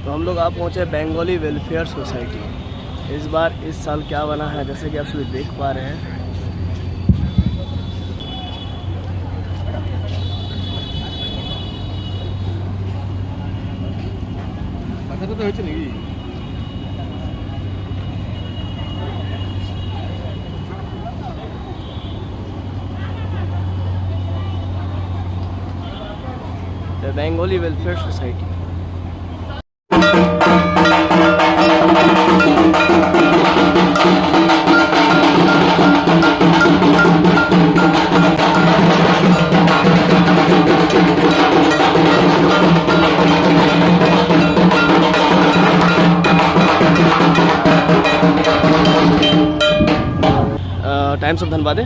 तो हम लोग आप पहुँचे बंगाली वेलफेयर सोसाइटी। इस बार इस साल क्या बना है, जैसे कि आप सभी देख पा रहे हैं। Bengali welfare society. Times of ধানবাদে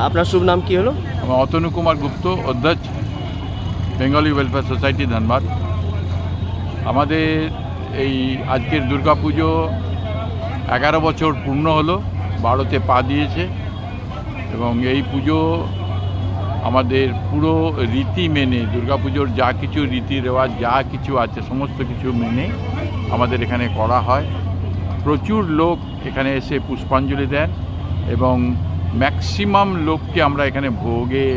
আপনার শুভ নাম কি হলো? আমার অতনু কুমার গুপ্ত, অধ্যক্ষ, বেঙ্গলি ওয়েলফেয়ার সোসাইটি ধানবাদ। আমাদের এই আজকের দুর্গাপুজো 11 বছর পূর্ণ হলো, 12তে পা দিয়েছে এবং এই পুজো আমাদের পুরো রীতি মেনে, দুর্গাপুজোর যা কিছু রীতি রেওয়াজ যা কিছু আছে সমস্ত কিছু মেনে আমাদের এখানে করা হয়। প্রচুর লোক এখানে এসে পুষ্পাঞ্জলি দেন এবং ম্যাক্সিমাম লোককে আমরা এখানে ভোগে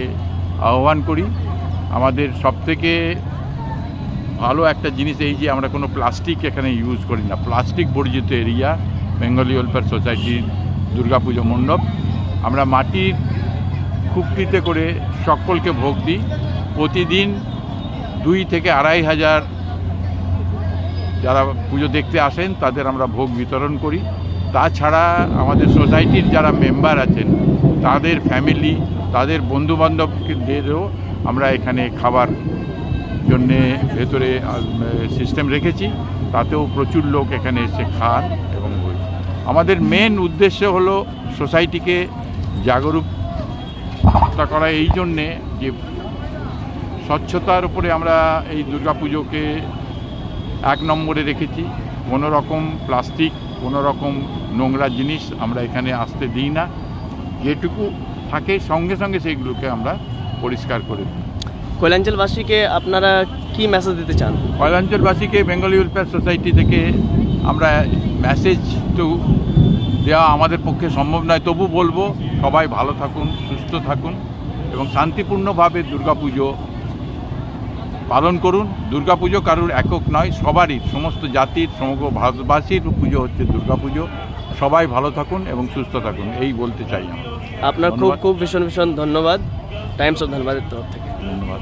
আহ্বান করি। আমাদের সবথেকে ভালো একটা জিনিস এই যে আমরা কোনো প্লাস্টিক এখানে ইউজ করি না। প্লাস্টিক বর্জিত এরিয়া বেঙ্গলি ওয়েলফেয়ার সোসাইটির দুর্গাপুজো মণ্ডপ। আমরা মাটির খুপটিতে করে সকলকে ভোগ দিই। প্রতিদিন 2 থেকে 2.5 হাজার যারা পুজো দেখতে আসেন তাদের আমরা ভোগ বিতরণ করি। তাছাড়া আমাদের সোসাইটির যারা মেম্বার আছেন তাদের ফ্যামিলি, তাদের বন্ধুবান্ধবদেরও আমরা এখানে খাবার জন্যে ভেতরে সিস্টেম রেখেছি, তাতেও প্রচুর লোক এখানে এসে খান এবং বই। আমাদের মেন উদ্দেশ্য হলো সোসাইটিকে জাগরুকতা করা, এই জন্যে যে স্বচ্ছতার উপরে আমরা এই দুর্গাপুজোকে 1 নম্বরে রেখেছি। কোনো রকম প্লাস্টিক, কোনো রকম নোংরা জিনিস আমরা এখানে আসতে দিই না। যেটুকু থাকে সঙ্গে সঙ্গে সেইগুলোকে আমরা পরিষ্কার করে দিই। কৈলাঞ্চলবাসীকে আপনারা কি মেসেজ দিতে চান? কৈলাঞ্চলবাসীকে বেঙ্গলি ওয়েলফেয়ার সোসাইটি থেকে আমরা মেসেজ তো দেওয়া আমাদের পক্ষে সম্ভব নয়, তবু বলবো সবাই ভালো থাকুন, সুস্থ থাকুন এবং শান্তিপূর্ণভাবে দুর্গাপুজো পালন করুন। দুর্গাপুজো কারুর একক নয়, সবারই, সমস্ত জাতির, সমগ্র ভারতবাসীর পুজো হচ্ছে দুর্গাপুজো। সবাই ভালো থাকুন এবং সুস্থ থাকুন, এই বলতে চাই। আপনার খুব খুব ভীষণ ভীষণ ধন্যবাদ টাইমস অফ ধানবাদের তরফ থেকে। ধন্যবাদ।